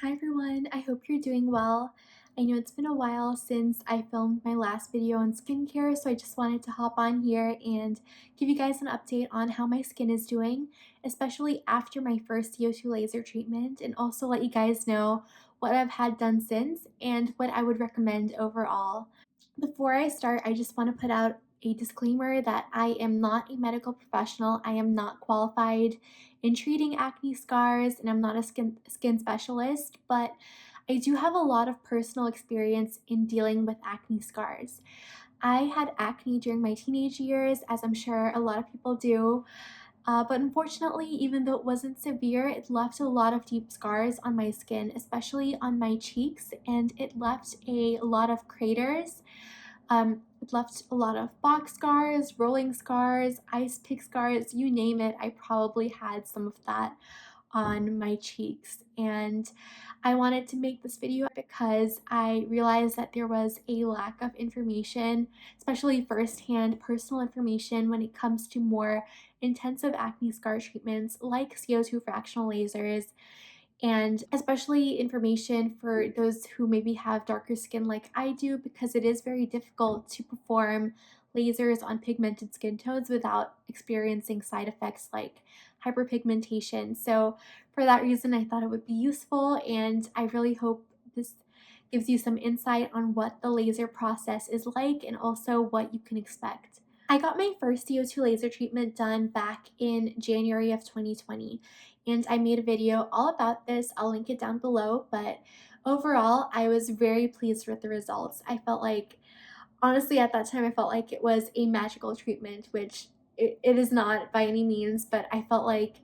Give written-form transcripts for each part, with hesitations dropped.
Hi everyone, I hope you're doing well. I know it's been a while since I filmed my last video on skincare, so I just wanted to hop on here and give you guys an update on how my skin is doing, especially after my first CO2 laser treatment, and also let you guys know what I've had done since and what I would recommend overall. Before I start, I just want to put out a disclaimer that I am not a medical professional. I am not qualified in treating acne scars, and I'm not a skin specialist, but I do have a lot of personal experience in dealing with acne scars. I had acne during my teenage years, as I'm sure a lot of people do. But unfortunately, even though it wasn't severe, it left a lot of deep scars on my skin, especially on my cheeks, and it left a lot of craters. It left a lot of box scars, rolling scars, ice pick scars, you name it. I probably had some of that on my cheeks. And I wanted to make this video because I realized that there was a lack of information, especially firsthand personal information when it comes to more intensive acne scar treatments like CO2 fractional lasers, and especially information for those who maybe have darker skin like I do, because it is very difficult to perform lasers on pigmented skin tones without experiencing side effects like hyperpigmentation. So for that reason, I thought it would be useful, and I really hope this gives you some insight on what the laser process is like and also what you can expect. I got my first CO2 laser treatment done back in January of 2020, and I made a video all about this. I'll link it down below, but overall, I was very pleased with the results. I felt like, honestly, at that time, I felt like it was a magical treatment, which it is not by any means, but I felt like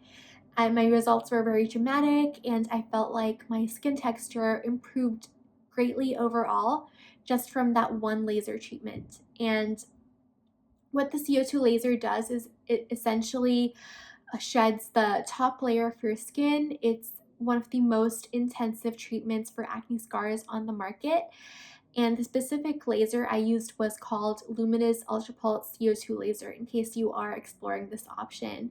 my results were very dramatic, and I felt like my skin texture improved greatly overall just from that one laser treatment. And what the CO2 laser does is it essentially sheds the top layer of your skin. It's one of the most intensive treatments for acne scars on the market. And the specific laser I used was called Lumenis Ultrapulse CO2 laser, in case you are exploring this option.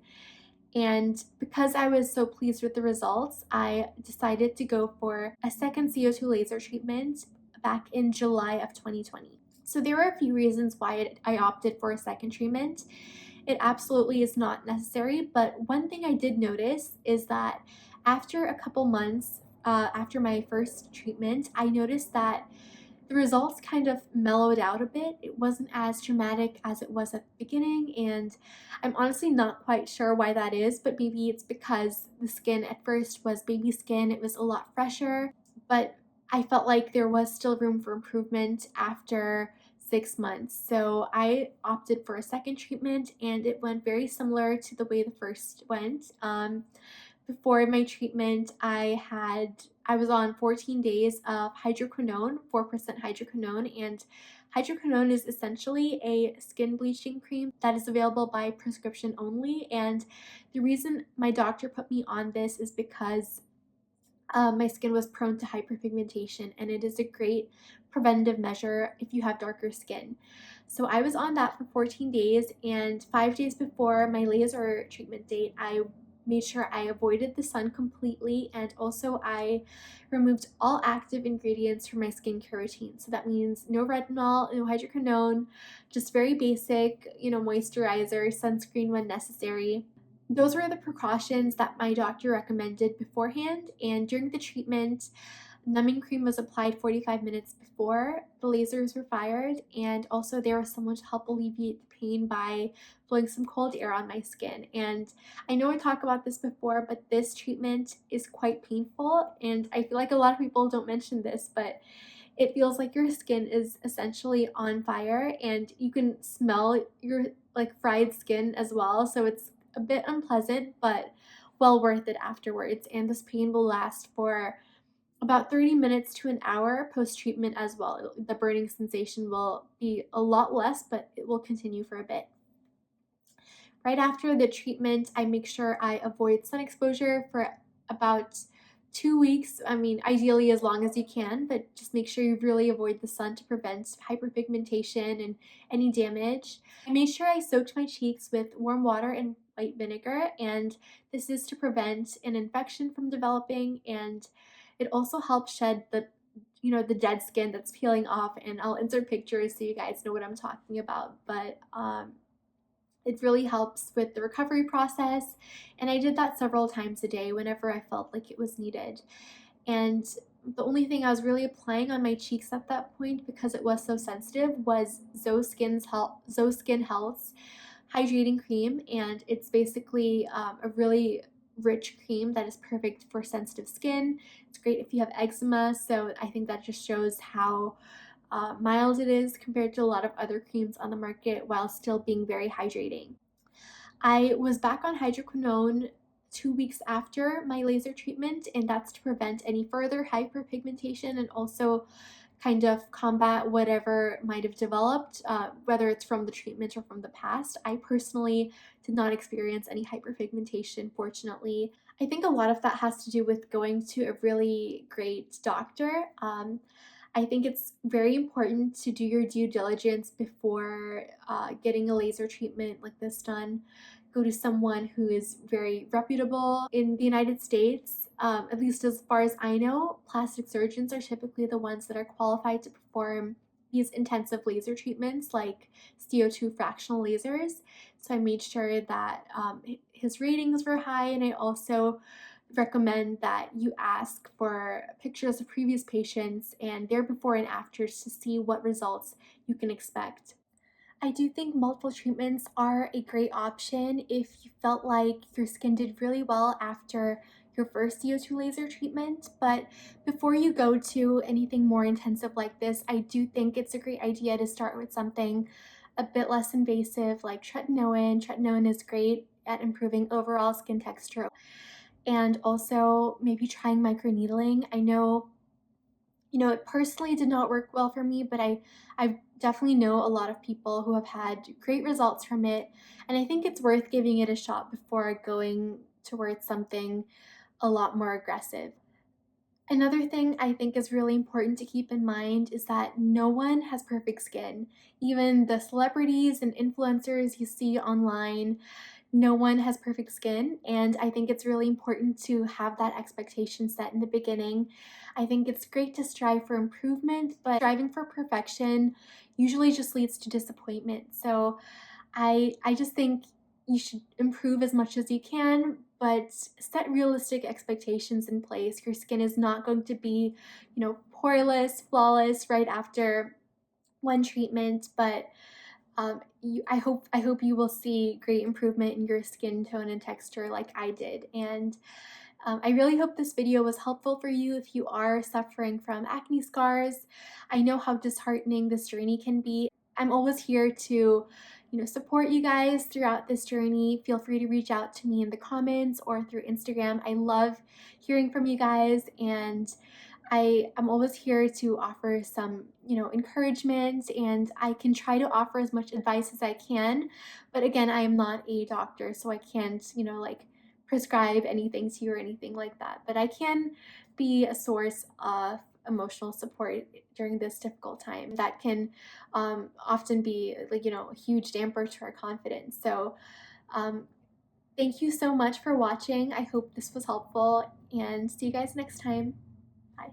And because I was so pleased with the results, I decided to go for a second CO2 laser treatment back in July of 2020. So there were a few reasons why I opted for a second treatment. It absolutely is not necessary, but one thing I did notice is that after a couple months after my first treatment, I noticed that the results kind of mellowed out a bit. It wasn't as dramatic as it was at the beginning, and I'm honestly not quite sure why that is, but maybe it's because the skin at first was baby skin, it was a lot fresher, but I felt like there was still room for improvement after 6 months. So I opted for a second treatment, and it went very similar to the way the first went. Before my treatment, I was on 14 days of hydroquinone, 4% hydroquinone, and hydroquinone is essentially a skin bleaching cream that is available by prescription only. And the reason my doctor put me on this is because my skin was prone to hyperpigmentation, and it is a great preventative measure if you have darker skin. So I was on that for 14 days, and 5 days before my laser treatment date, I made sure I avoided the sun completely, and also I removed all active ingredients from my skincare routine. So that means no retinol, no hydroquinone, just very basic, moisturizer, sunscreen when necessary. Those were the precautions that my doctor recommended beforehand, and during the treatment, numbing cream was applied 45 minutes before the lasers were fired, and also there was someone to help alleviate the pain by blowing some cold air on my skin. And I know I talked about this before, but this treatment is quite painful, and I feel like a lot of people don't mention this, but it feels like your skin is essentially on fire, and you can smell your like fried skin as well. So it's a bit unpleasant, but well worth it afterwards. And this pain will last for about 30 minutes to an hour post treatment as well. The burning sensation will be a lot less, but it will continue for a bit. Right after the treatment, I make sure I avoid sun exposure for about 2 weeks. I mean, ideally as long as you can, but just make sure you really avoid the sun to prevent hyperpigmentation and any damage. I made sure I soaked my cheeks with warm water and white vinegar, and this is to prevent an infection from developing, and It also helps shed the dead skin that's peeling off, and I'll insert pictures so you guys know what I'm talking about. But it really helps with the recovery process, and I did that several times a day whenever I felt like it was needed. And the only thing I was really applying on my cheeks at that point, because it was so sensitive, was Zoe Skin Health's hydrating cream, and it's basically a really rich cream that is perfect for sensitive skin. It's great if you have eczema, so I think that just shows how mild it is compared to a lot of other creams on the market while still being very hydrating. I was back on hydroquinone 2 weeks after my laser treatment, and that's to prevent any further hyperpigmentation and also kind of combat whatever might have developed, whether it's from the treatment or from the past. I personally did not experience any hyperpigmentation, fortunately. I think a lot of that has to do with going to a really great doctor. I think it's very important to do your due diligence before getting a laser treatment like this done. Go to someone who is very reputable. In the United States, at least as far as I know, plastic surgeons are typically the ones that are qualified to perform these intensive laser treatments like CO2 fractional lasers. So I made sure that his ratings were high, and I also recommend that you ask for pictures of previous patients and their before and afters to see what results you can expect. I do think multiple treatments are a great option if you felt like your skin did really well after your first CO2 laser treatment. But before you go to anything more intensive like this, I do think it's a great idea to start with something a bit less invasive like tretinoin. Tretinoin is great at improving overall skin texture, and also maybe trying microneedling. I know, it personally did not work well for me, but I definitely know a lot of people who have had great results from it, and I think it's worth giving it a shot before going towards something a lot more aggressive. Another thing I think is really important to keep in mind is that no one has perfect skin. Even the celebrities and influencers you see online, no one has perfect skin, and I think it's really important to have that expectation set in the beginning. I think it's great to strive for improvement, but striving for perfection usually just leads to disappointment. So I just think you should improve as much as you can, but set realistic expectations in place. Your skin is not going to be, poreless, flawless right after one treatment, but I hope you will see great improvement in your skin tone and texture like I did. And I really hope this video was helpful for you if you are suffering from acne scars. I know how disheartening this journey can be. I'm always here to, support you guys throughout this journey. Feel free to reach out to me in the comments or through Instagram. I love hearing from you guys, and I'm always here to offer some, encouragement, and I can try to offer as much advice as I can. But again, I am not a doctor, so I can't, like prescribe anything to you or anything like that. But I can be a source of emotional support during this difficult time that can often be like, a huge damper to our confidence. So um, thank you so much for watching. I hope this was helpful, and see you guys next time. Bye.